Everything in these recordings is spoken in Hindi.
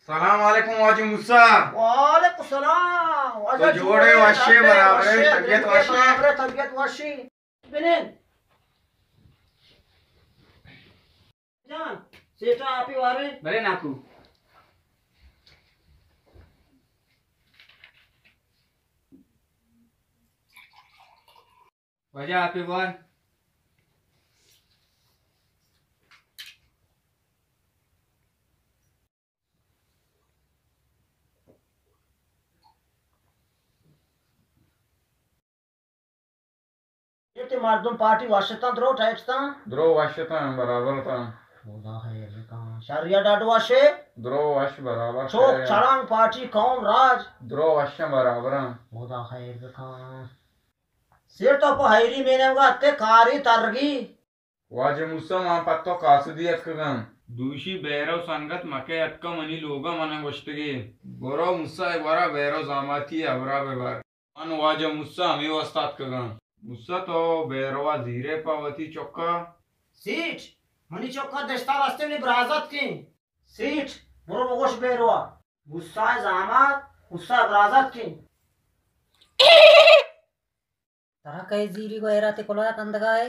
सलाम वालेकुम वाजी मूसा। वालेकुम सलाम। तो जोड़े वाशे बराबर है, तबीयत वाशे तबीयत वाशे बिनेन जान सेटा आपी वारे भले नाकू वजह आपे बोल ये मर्दम पार्टी वाशता द्रो टैक्सता द्रो वाशता बराबर था। खुदा है कहां शरिया डाड वाशे द्रो वाश बराबर चौक चलांग पार्टी कौन राज द्रो वाश बराबर खुदा है कहां सिर तो पहरी मैंने गाते कारी तरगी वाजे मूसा मां पत्तो कासदी अकगम दूशी बेरो संगत मके अक्का मनी लोगा मन गोश्तगे बोरो मूसा वरा बेरो जामाती अबरा बेबार अन वाजे मूसा हमें वस्ताद कगम मूसा तो बेरवा जीरे पावती चौका सीट मनी चौका दस्ता रास्ते में बराजत की सीट बोरो बगोश बेरवा गुस्सा जामात गुस्सा बराजत की तरह कई जीरी को एराते कोला कंदगा है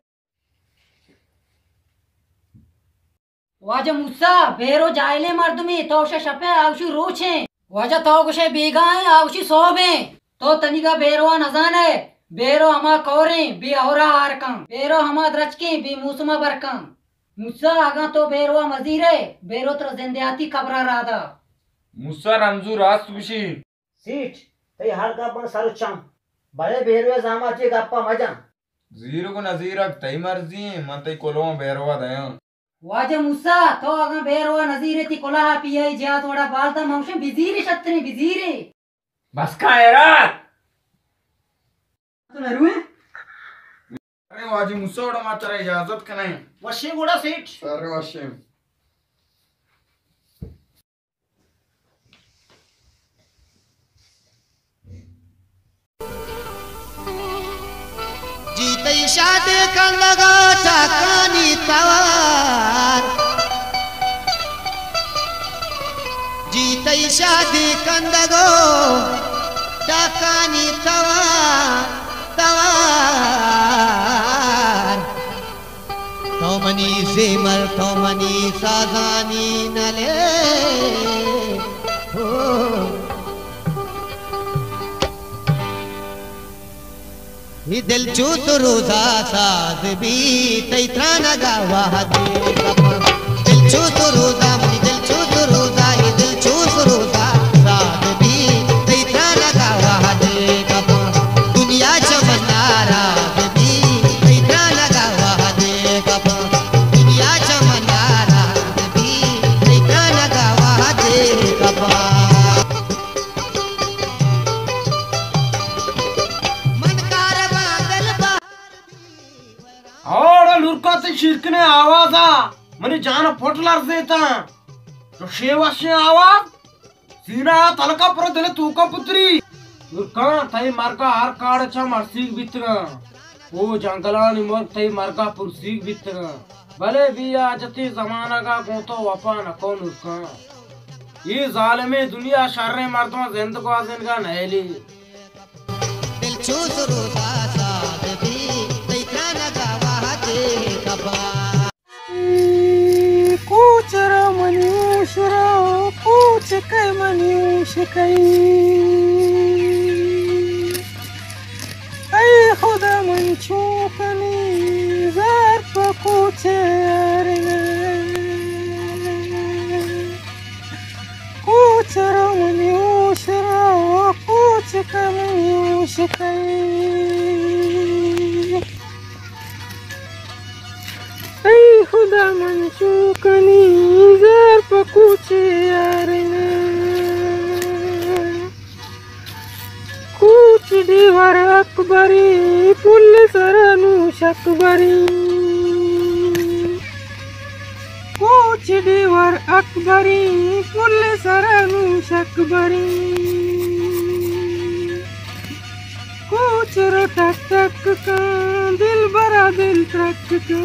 वाजा मुसा बेरो जायले मर्द में तोशे शपे आवशी रोचे वाजा तोगशे बेगाए आवशी सोबे तो तनिका बेरोवा नजान है बेरो हमा कोरे बी औरा आरकम बेरो हमा द्रचके बी मूसमा बरकम मुसा आगा तो बेरोवा मजीरे बेरो तर जिंदयाती कबरा रादा मूसा रमजू रास तुशी सीट ते हर का बन सरुचम बड़े बेरवे जामाची गप्पा मजा जीरो को नजीर तई मर्जी मन तई कोलो बेरवा दया वाजा मुसा तो आगा बेरोवा नजीरे ती कोला पियाई जा थोड़ा बालता मौशे बिजीरी छतरी बिजीरी बस का एरा तो नरुए अरे वाजी मूसा ओड़ा मातरा इजाजत कने वशी गुड़ा सीट सर वशे जीतई शादी कर लगा टाकानी तवार जीतई शादी कर लगो टाकानी तवार तो मनी जेमर तो मनी साजानी नले ही दिल चूत रोजा साज भी तैत्रा नगा वाहदे कपा दिल चूत रोजा मनी दिल चूत रोजा ही दिल चूत रोजा साज भी तैत्रा नगा वाहदे कपा दुनिया चमनारा भी तैत्रा नगा वाहदे कपा दुनिया चमनारा भी तैत्रा नगा वाहदे कपा लुरका ते शिरकने आवाज आ मने जान फोटलार देता तो शेवाशे आवाज सीना तलका पर दिले तूका पुत्री लुरका तई मार्का हर काड़ छ मरसीग बितगा ओ जंगला निमर तई मार्का पुरसीग बितगा भले बिया जति जमाना का गोतो वफा न को लुरका ये जालिमे दुनिया शर्रे मर्दों जिंद को आजिन का नहली दिल चूत रोजा साद भी तैत्रा नगा वाहदे कपा कुछ मनुष्य कुछ के मनुष्य कई ऐ खुदा मंचूकनी जार पर कुछ कुछ मनुष्य कुछ के मनुष्य कई ऐ खुदा मंचूकनी जार पर कुछ कुछ दीवार अकबरी पुल सरनु शकबरी कुछ दीवार अकबरी पुल सरनु शकबरी कुछ रटक टक का दिल बरा दिल टक का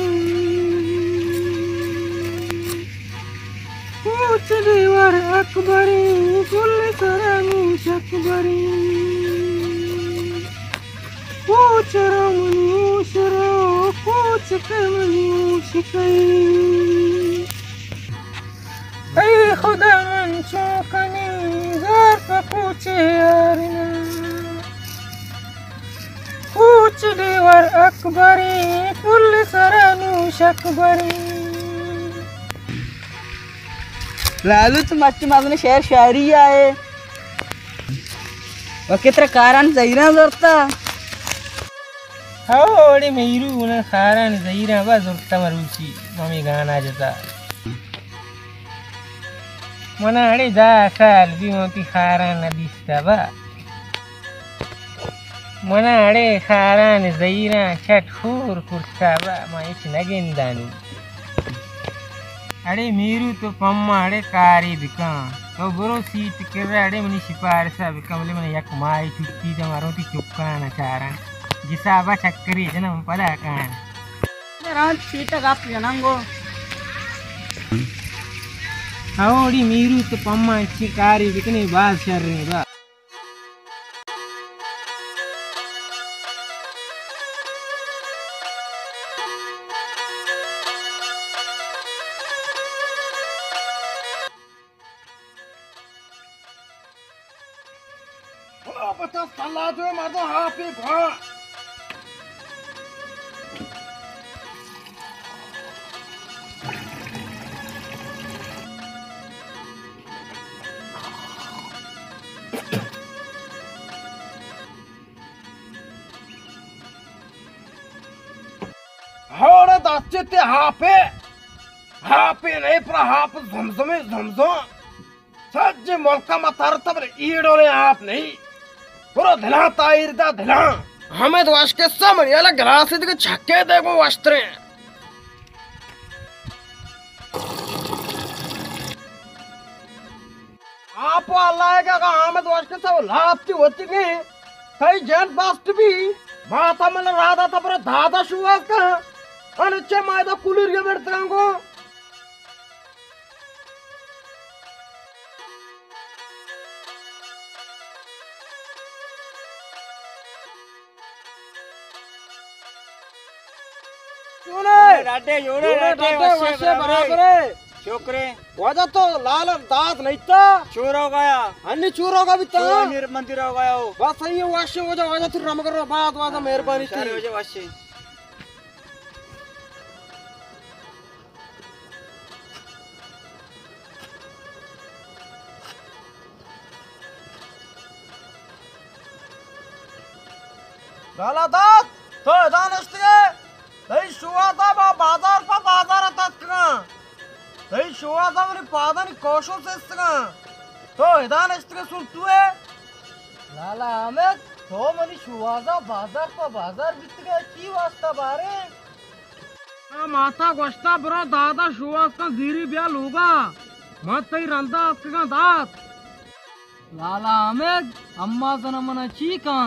कुछ दीवार अकबरी कुल सरनु शकबरी पूछ रमनुषरो पूछ कमनुष कई ऐ खुदा मन चौकनी ज़र्फ पूछे यारना पूछ देवर अकबरी कुल सरनु शकबरी लालू तो मच्छी मागने शहर शायरी आहे वकित्र कारण जाईना जरता हवडी मेरू उन कारण जाईना बा जरता मरुची मम्मी गाना जता मना अडे जा साल बिमती कारण दिसता बा मना अडे कारण जाईना छठूर कुर्ता बा माइच नगिन दानू अडे मीरू तो पम्मा अडे कारी बिका तो बरो सीट के अडे मनी सिफारिशा बिका बोले मने यक माई छुट्टी द मारोती चुक्काना चारा जिसाबा चक्करी जनम पदा कान रात सीट गाप जनंगो हवडी मीरू तो पम्मा इच्छी कारी बिकने बात कर रहे बा बता सल्ला जो मर्दो हाफी भा हौड़े दाचे ते हाफे नहीं पर हाफ झमझमे झमझो सज्जे मुल्का मतार तब ईडोले आप नहीं पूरा धिला ताईर दा धिला हमें तो वाश के समझ याला ग्लास के छक्के देखो वस्त्रे आप अल्लाह का हमें तो वाश के सब लापती होती गई कई जेंट बास्ट भी माता मन राधा तब दादा शुआ का अनचे मायदा कुलीर के बैठता को वशे बराबर है छोकरे वजह तो लाल दांत नहीं था चोर हो गया अन्य चोर होगा भी था मंदिर हो गया हो बस सही है वशे वजह तो रम करो बात वादा मेहरबानी थी वशे लाला दांत तो दानस्ते दही शुआता बा बाजार पा बाजार तत्का दही शुआता मनी पादनी कौशल से इसका तो हिदान इसके सुनतुए लाला अहमद तो मनी शुआता बाजार पा बाजार बितके की वास्ता बारे माता गोश्ता बरो दादा शुआता धीरी ब्या लोगा मत तई रंदा आपका दात लाला अहमद अम्मा जनमना चीका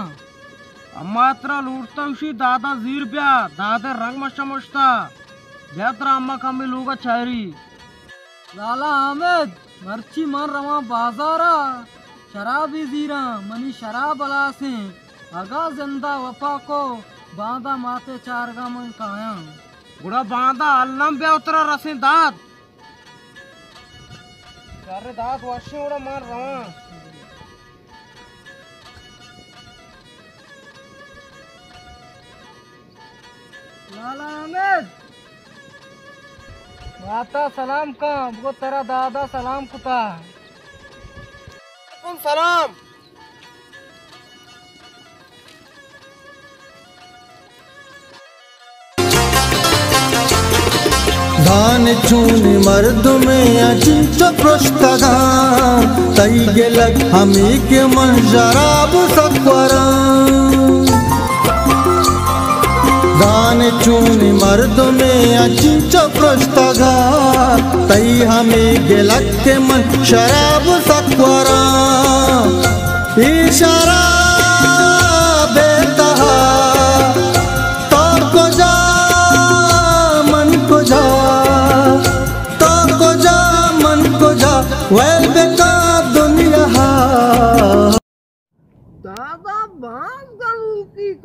अम्मात्र लूटता उसी दादा जीर ब्या दादा रंग मशा यात्रा अम्मा कमी लोगा चारी लाला अहमद मर्ची मन रवा बाजारा शराबी जीरा मनी शराब अला से अगा जिंदा वफा को बांधा माते चारगा मन काया गुड़ा बांधा अल्लम ब्या उतरा रसे दाद चारे दाद वर्षे उड़ा मार रवा लाला अहमद माता सलाम का वो तेरा दादा सलाम कुता कौन सलाम धान चून मर्द में अचिंत प्रस्तगा तई गेलक हमी के मन शराब सकवरा दान चून मर्द में अचिंच प्रस्तगा तई हमें गेलक के मन शराब सकवरा इशारा बेतहा तो को जा मन को जा तो को जा मन को जा वेल बेकार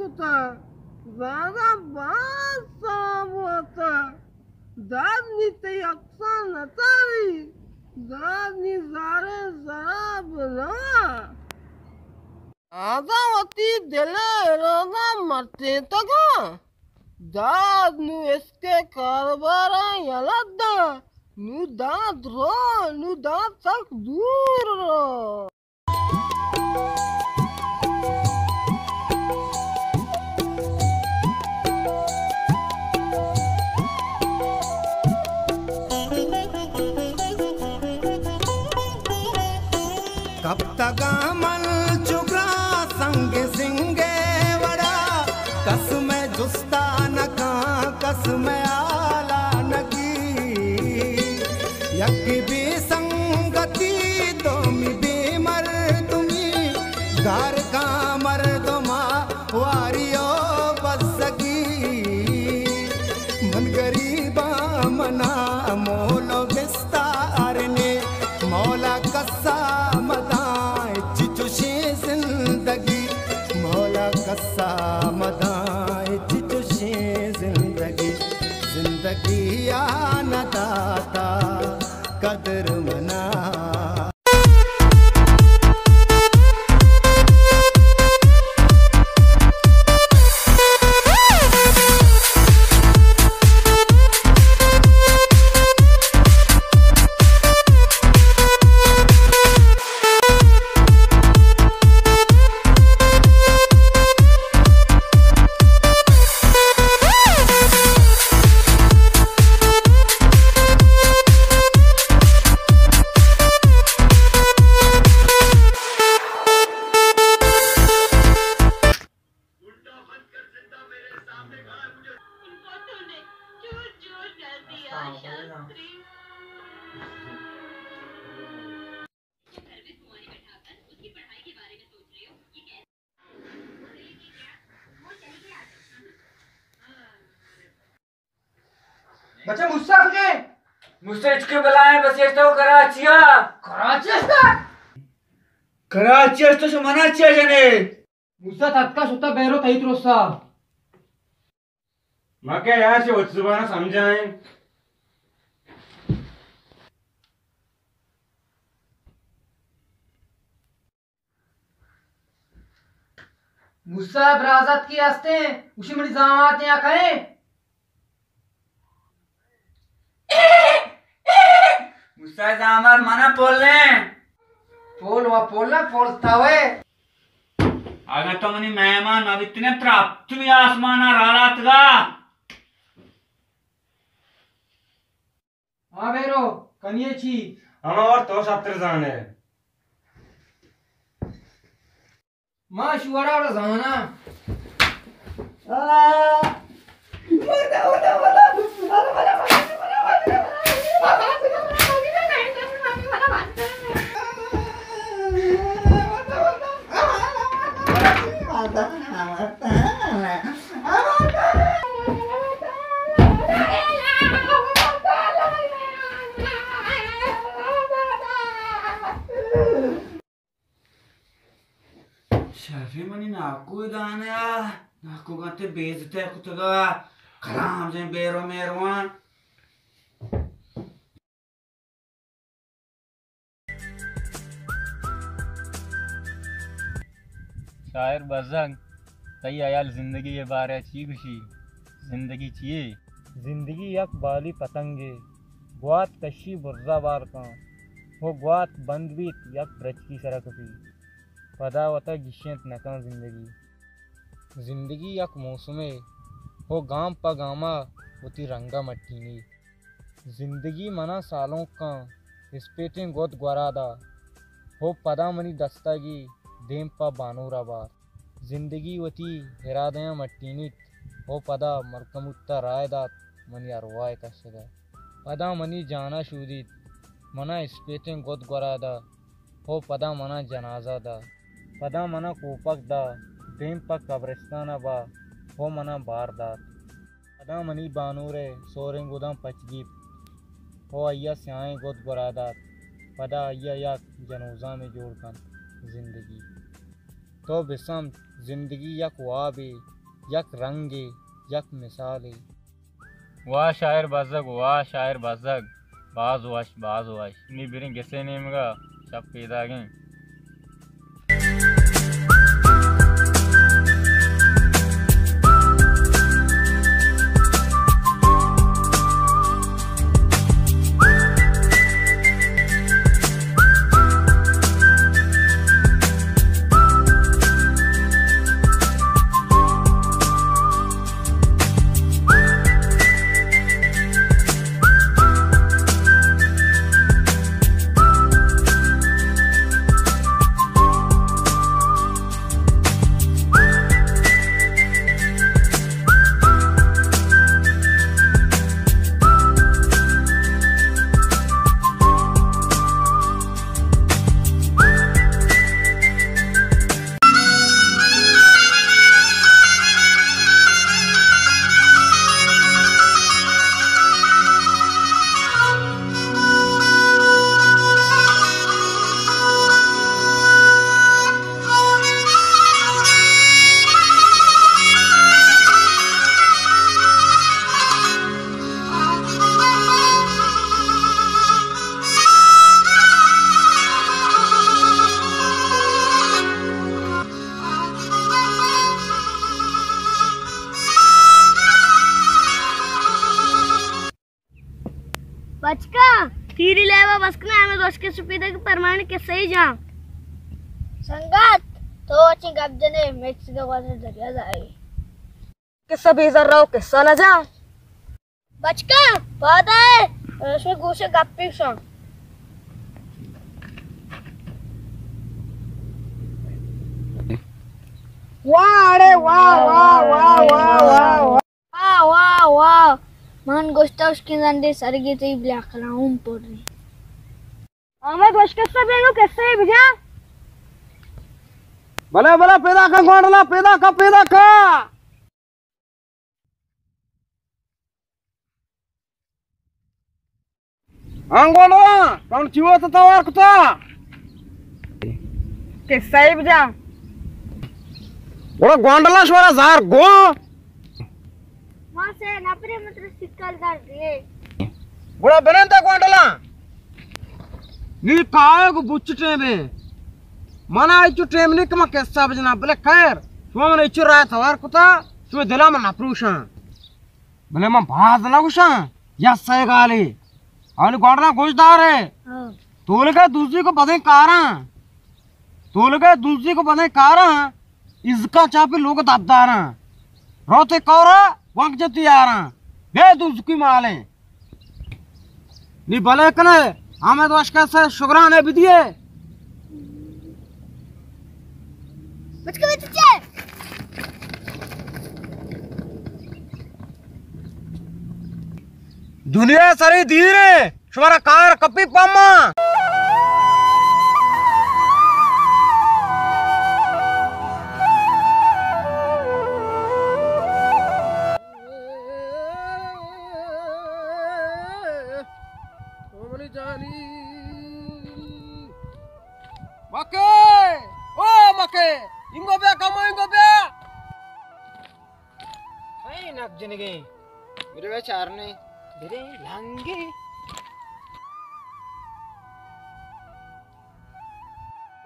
कुता ज़्यादा बात साफ होता दाद नीते अक्सा नतारी दाद नी ज़ारे ज़रा बना आदावती दिले रोना मरते तक दाद नु इसके कारबार यलदा नु दाद रो नु दाद तक दूर रो कब तक अमल चुका संग सिंगे वड़ा कसम जुस्ता नका कसम आला नकी यकी भी संगति दोमी बेमर तुमी घर का मर्दमा वारियो बसगी मन गरीबा मना मोलो विस्तार ने मौला कसा मदाए चिचुशी जिंदगी मौला कसा मदाए चिचुशी जिंदगी जिंदगी या न दाता कदर मना बच्चा मुस्सा के मुस्से इसके बुलाए बस ये तो कराचिया कराची तो समाना चाहिए जने मुसा तक्का सुता बेरो तई त्रोसा मके यहाँ से उत्सुबाना समझाएं मुसा बराज़त की हस्ते उसी में जामात या कहें मुस्सा जामर मना बोलने पोलना पोलता हुए अगर तो मनी मेहमान अब इतने प्राप्त भी आसमान रात का हाँ बेरो कनिए छी हम और तो छात्र जाने माँ शुआरा और जाना शर्फी मनी नाकू दाने नाकू गाते बेजते कुतगा खराम जे बेरो मेरवान शायर बजंग तई आयाल जिंदगी ये बारे ची खुशी जिंदगी चाहिए जिंदगी यक बाली पतंगे ग्वात कशी बुर्जा बार का वो ग्वात बंद बीत यक ब्रज की सरक भी पदा वता गिशेंत नका जिंदगी जिंदगी यक मौसमे हो गाम पा गामा होती रंगा मट्टीनी जिंदगी मना सालों का इस्पेटें गोद ग्वरादा हो पदा मनी दस्तागी देम पा बानूराबार जिंदगी वती हिरादया मट्टीनित हो पदा मरकमुत्ता रायदात मनी अरवाय कशदा पदा मनी जाना शूदित मना इस्पेटें गोद ग्वरादा हो पदा मना जनाजा दा पदा मना कोपक दा देम पा कब्रिस्ताना बा हो मना बारदात पदा मनी बानूरे सोरें गुदाम पचगीप हो अय्या स्याएं गोद ग्वरादात पदा अय्या यक जनूजा में जोड़कन जिंदगी तो बिसम जिंदगी यक वाबे यक रंगे यक मिसाले। वाह शायर बाजग बाज वाश नी बिरिंग गेसे नेमगा शब पैदा गए। बचका तीरी लेवा बसकना हमें दोस्त के सुपीदा के परमाने के सही जा संगत तो अच्छी गब्जने मेक्सिको वाले दरिया जाए किस्सा बेजार रहो किस्सा ना जा बचका पता है उसमें गोशे गप्पी सॉन्ग वाह अरे वाह वाह वाह वाह वाह वाह वाह वाह मन गोश्ता उसकी नंदे सरगी से ब्लैक लाऊं पड़ रही हमें दोस्त के सब लोग कैसे है भैया भले भले पैदा का गोंडला पैदा का गोंडला कौन चिवो तो तवार कुता कैसे है भैया बड़ा गोंडला स्वरा जार गो वहाँ से नपरे मतलब सिक्कल कर दिए बड़ा बनता गोंडला नी काय को बुच्चटे में मना इचु टेमनिक में कैसा बजना भले खैर शुवा मन इचु राय थवार कुता शुवा दिला में नपरूशा भले मैं भाज ना कुशा या सही गाली और गोंडला गोशदार है तोल के दूसरी को बदे कारा इसका चापी लोग दादारा रोते कौरा वंक जती यारा बे दूसरी माले नी भले कने हमें तो अशका से शुक्राने भी दिए दुनिया सारी धीरे शुमारा कार कपी पामा मके इंगो बे आई नक जिनगे मेरे वे चारने मेरे लंगे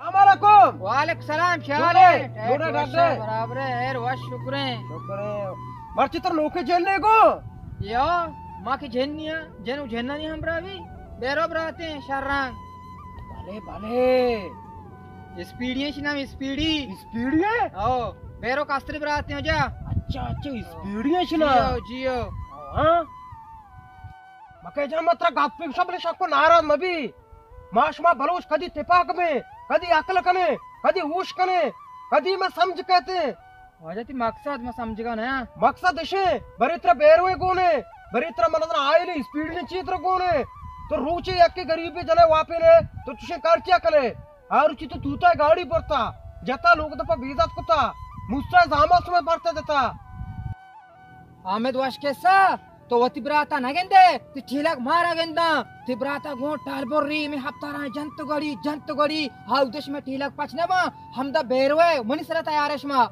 अस्सलामुअलैकुम वालेकुम सलाम शाले थोड़ा डरते बराबर है वाश शुक्र मर्ची तो लोके जेलने को यो मां की जेनिया जेनु जेन्ना नहीं हम रावी बेरो बराते हैं शर्रांग भले भले स्पीडियां छी नाम स्पीडी है ओ बेरो कास्त्री बराते हो जा अच्छा स्पीडियां छी ना जियो हां मके जा मात्र गाप्पी सबले शक्को नाराज मबी माशमा भलोश कदी तिपाक में कदी अकल कने कदी होश कने कदी मैं समझ कहते वाजती मकसद मैं समझगा ना मकसद दिशे बरित्र बेरवे कोने बरित्र मनदर आयले स्पीड ने चित्र कोने तो रूचे यक्के गरीबी जने वापे ने तो तुझे कार क्या कले और ची तो तूता गाड़ी पड़ता जता लोग दपा बीजात कुता मुस्ता जामस में पड़ता देता आमेद वाश कैसा तो वती ब्राता नगेंदे ती ठीलक मारा गेंदा ती ब्राता गो टालबोरी में हफ्तारा जंत गड़ी हा उदेश में ठीलक पछने मा हमदा बेरवे मनी सरा तैयारश मा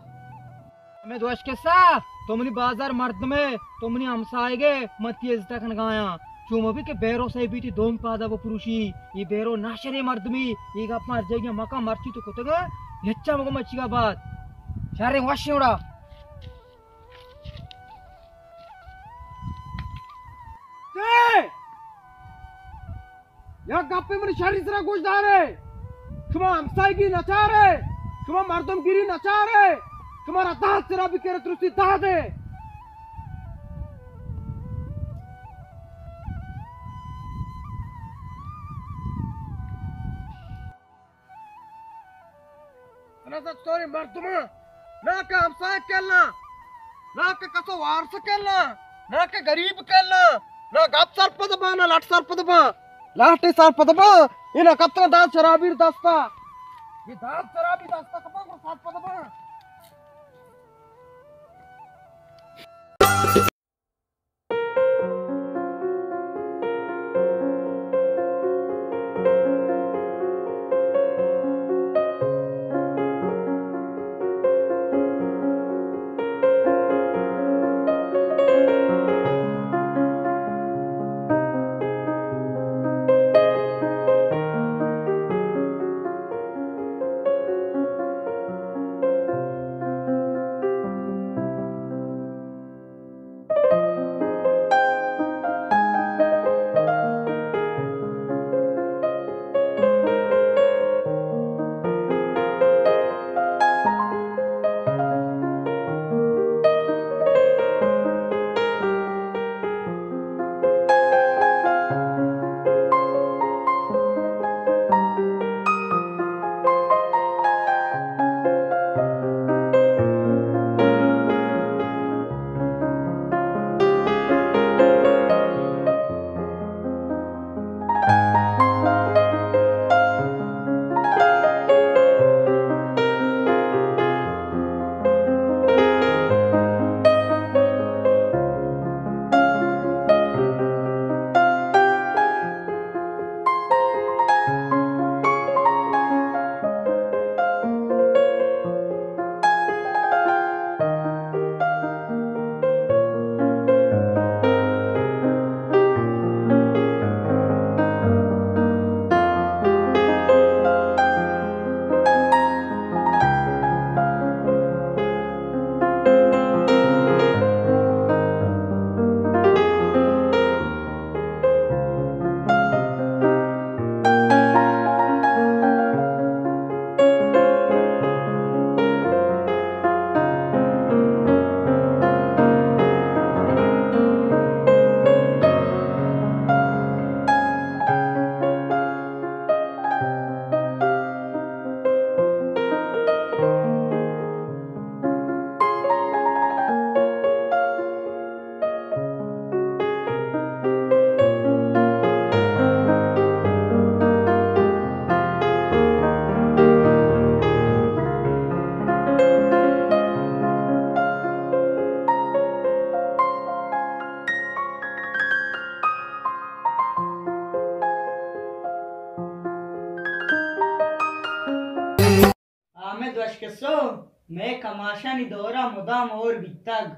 मैं दोस्त के साथ तुमने बाजार मर्द में तुमने हमसाएगे मत ये तक नगाया चुम भी के बेरो से बीती दोम पादा वो पुरुषी ये बेरो नाशरे मर्द में ये गप मार जाएगी मका मरची तो कुतगा यच्चा मको मच्छी का बात शारे वाशियोड़ा या गप्पे में शारी सरा कुछ दारे तुम हमसाएगी नचारे तुम मर्दम गिरी नचारे तुम्हारा दांत तेरा भी केरे तुरसी दांत है ना तो स्टोरी मर्दमा ना का हमसाय केलना ना का कसो वारस केलना ना का गरीब केलना ना गप सर पदबा ना लाट सर पदबा लाट सर पदबा इना कत्रा दांत शराबी दस्ता ये दांत शराबी दस्ता कपा को साथ पदबा दशकसो मैं कमाशा नि दोरा मुदाम और बितग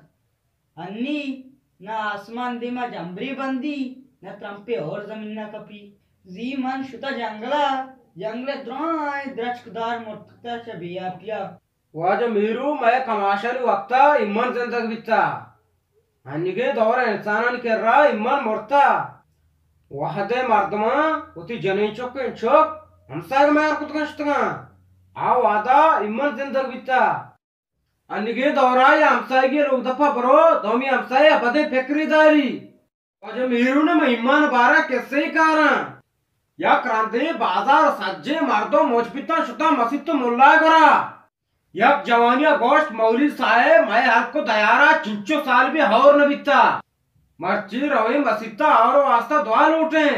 अन्नी ना आसमान दिमा जंबरी बंदी न त्रंपे और जमीन न कपी जी मन शुता जंगले द्राय द्रचकदार मोटता चबिया पिया वाज मीरू मैं कमाशा नि वक्ता इमन जिंदग बिता अन्निगे दोरा इंसानन के रा इमन मोरता वहदे मर्दमा उती जने चोक हमसाग मैं कुत कष्टगा आ वादा इमन जिंदग बिता अन्निगे दोरा या हमसागे लोग दफा बरो दोमी हमसाए बदे फेकरीदारी वाज मीरू ने मैं इमन बारा कैसे कारा या क्रांति बाजार सज्जे मर्दो मोजपिता शुता मसित मुल्ला करा यक जवानिया गोश्त मौली साहे मैं आपको दयारा चिंचो साल भी हौर न बिता मर्ची रवि मसिता और वास्ता दुआ लूटे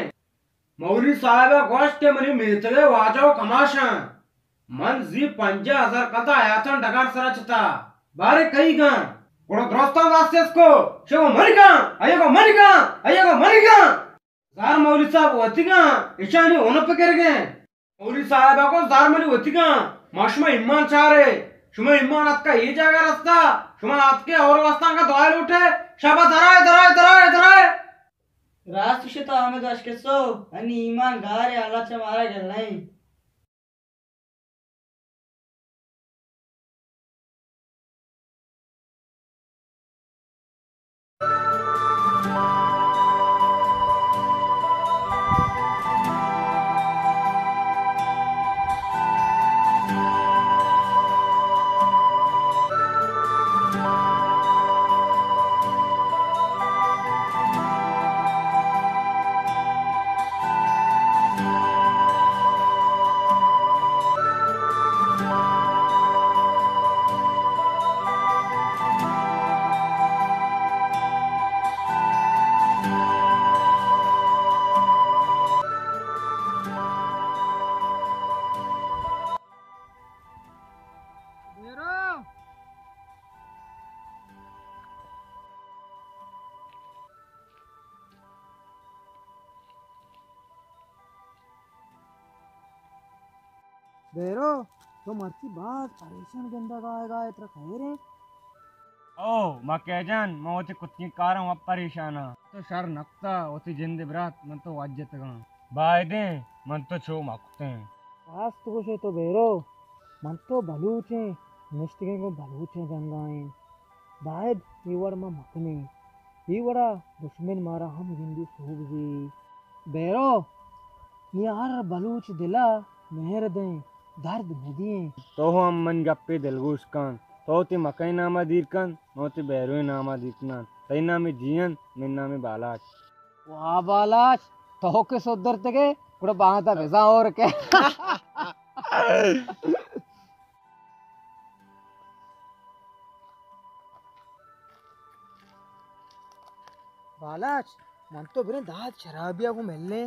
मौली साहब गोश्त के मनी मिलते वाजो कमाशा मन जी 50,000 कता आयातन डगार सरचता बारे कई गा कोड़ो द्रोस्ता वास्ते इसको शेगो मनिका जार मौली साहब वतिगा इशानी उन पे कर गए मौली साहब को जार मनी वतिगा माशमा इमान चारे शुमा इमानत का ये जागा रास्ता शुमा आपके और वास्ता का द्वार उठे शाबा धराए धराए धराए धराए राष्ट्र तो हमें दोष के सो अन्नी ईमान गारे अल्लाह से मारा गल नहीं बेरो तो मर्ची बात परेशान गंदा गाएगा इतना कह रहे ओ मां कह जान मैं ओते कुत्ती कारम अब परेशान तो शर नक्ता ओते जिंदे बरात मन तो वाज्जत गा बाय दे मन तो छो माकते आज तो कुछ तो बेरो मन तो बलूचे निष्ठे को बलूचे गंगाएं बाद ईवर में मकने ईवड़ा दुश्मन मारा हम जिंदी सूब जी बेरो यार बलूच दिला मेहर दे दर्द नदिए तो हम मन गप्पे दिलगुश कान तो ते मकई नामा दीरकन मोते बैरोय नामा दीकना तई नामे जियन मेन नामे बालाच वाह बालाच तो के सोदर तके कुड़ा बाता भेजा और के बालाच मन तो बिना दाद शराबिया को मिलने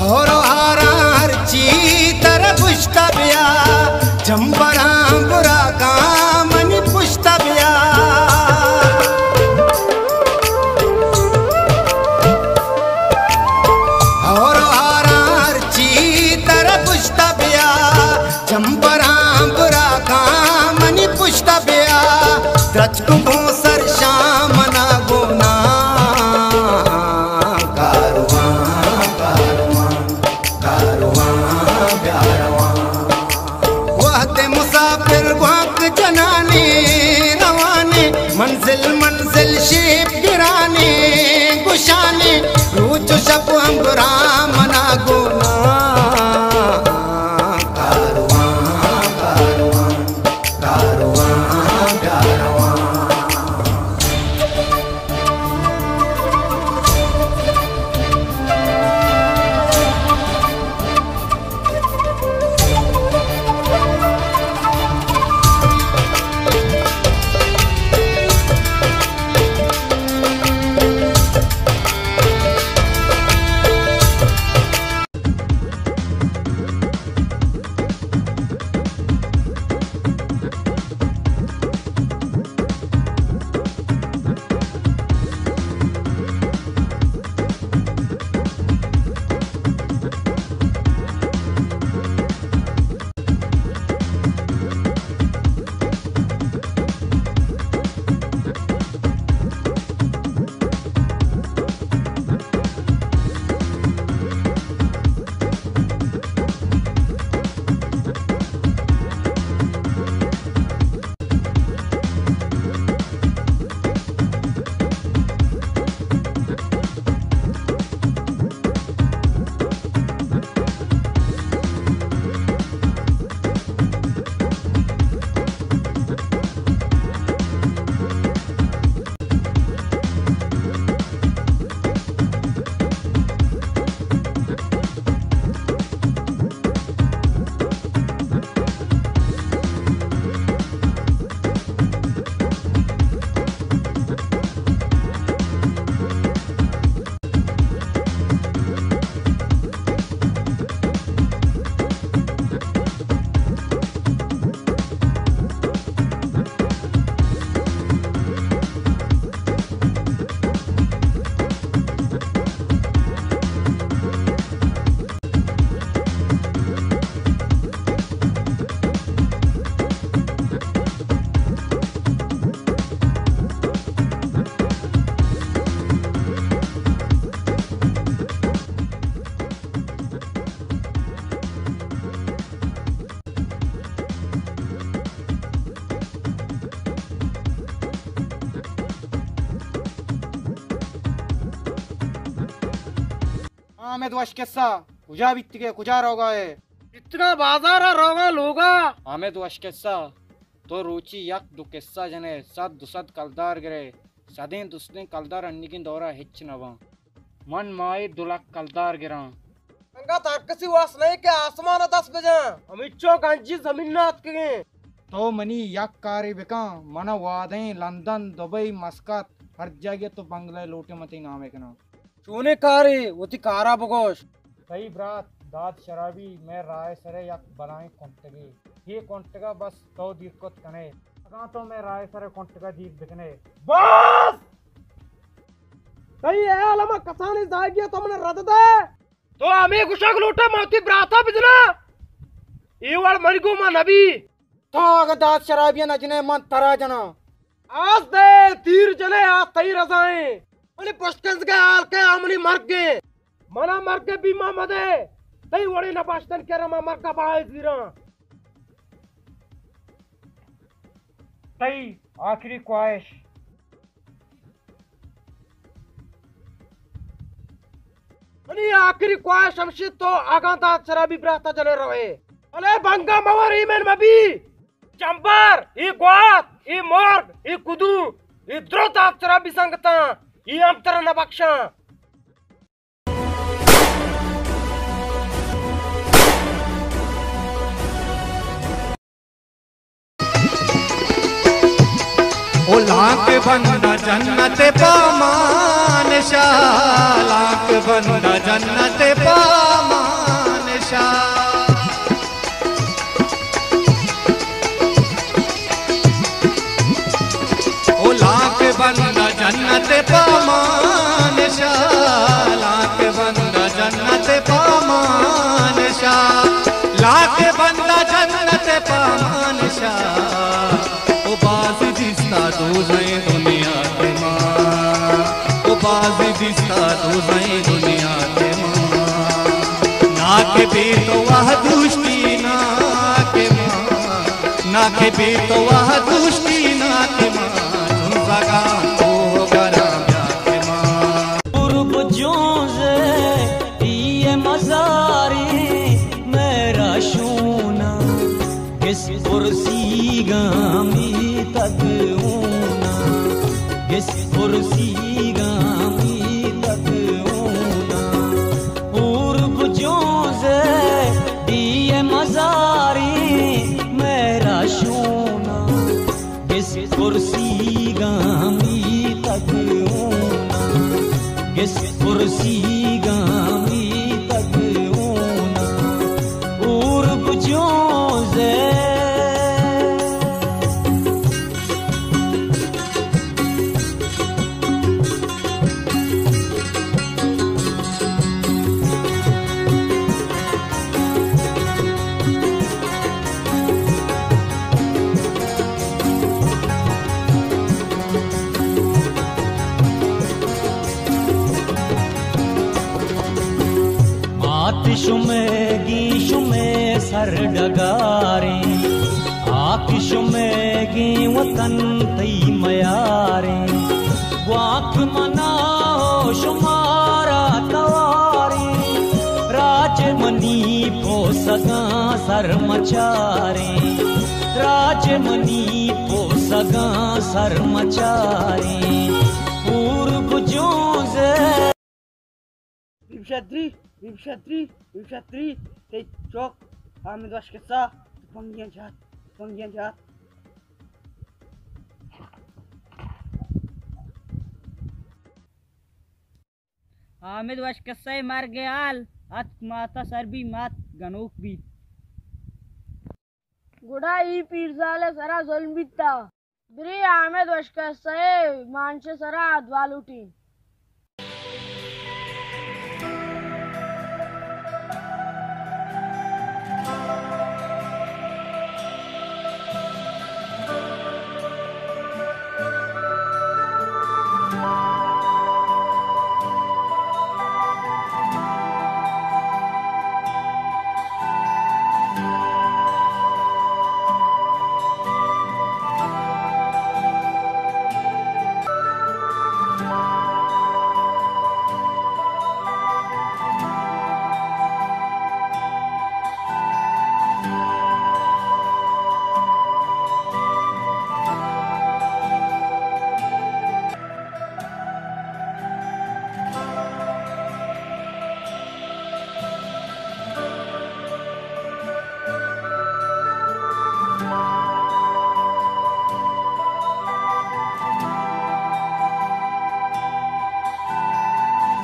और हारार ची तरह पुष्टा बिया जंबरा बुरा कामन पुष्टा बिया और हारार ची तरह पुष्टा बिया जंबरा बुरा कामन पुष्टा बिया द्रच को सर शाम ना गोना मंजिल मंजिल शेप गिराने गुशाने रूच शब हम मना गोना कारवां कारवां कारवां कारवां आमेद वश किस्सा कुजा बित्तिगे कुजा रोगा है इतना बाजार रोगा लोगा आमेद वश किस्सा तो रुचि यक दु किस्सा जने सद दुसद कलदार गिरे सदें दुसदें कलदार अन्नी की दौरा हिच नवा मन माए दुलक कलदार गिरा अंगा तारकसी वास नहीं के आसमान 10 बजे अमिचो गंजी जमीन नात के तो मनी यक कारी बिका मन वादे लंदन दुबई मस्कत हर जगह तो बंगले लोटे मती नाम है ना चूने कारी उती कारा बगोश कई ब्रात दाद शराबी मैं राय सरे यक बनाए कोंटगी ये कोंटगा बस तो दिक्कत कने अगा तो मैं राय सरे कोंटगा दीप बिकने बस कई है लमा कसानी जागिया तो हमने रद दे तो हमें गुशक लोटे मोती ब्राता बिजना ईवाल मरगो मा नबी तो अगर दाद शराबिया नजने मन तरा जना आज दे तीर जने आज तई रजाए मने पुष्कंस के हाल के हमनी मर गए मना मर के बीमा मदे तई वड़ी न बास्तन के रमा मर का बाय जीरा तई आखिरी ख्वाहिश मनी आखिरी ख्वाहिश हमशी तो आगा दाद शराबी ब्राता जले रहे अले बंगा मवर ईमेन मबी चंबर ई ग्वात ई मोर्ग ई कुदू ई द्रोत अक्षरा बिसंगता ई अंतर न बख्शा ओ लाख बंदा जन्नत पामान शाह लाख बंदा जन्नत पामान शाह लाख बंदा जन्नत पामान शाह लाख बंदा जन्नत पामान शाह लाख बंदा जन्नत पामान शाह ओ बाज दिस्ता दोज़े दुनिया के मां ओ बाज दिस्ता दोज़े दुनिया के मां ना के भी तो वह दुष्टी ना के मां ना के भी तो वह दुष्टी ना के मां मेरा शूना किस कुर्सी गामी तक ऊना किस कुर्सी गामी तक ऊना पूर्व जो से दिए मजारी मेरा शूना किस कुर्सी गामी तक ऊना किस कुर्सी गामी तक ऊना पूर्व जो से शुमे सर डगारे आकिश में वतन तई मयारे वाक मना हो शुमारा तवारे राज मनी पो सगा सर मचारे राज मनी पो सगा सर मचारे पूर्व जो से विषात्री ते चौक आमिद वश के साथ पंगियां जात आमिद वश के सही मार गयाल अत माता सर भी मात गनोक भी गुड़ा ई पीरजाले सरा जुल्म बिता ब्री आमिद वश के सही मानसे सरा अदवाल उठी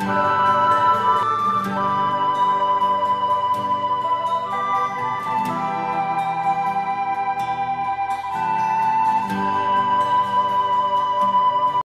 है।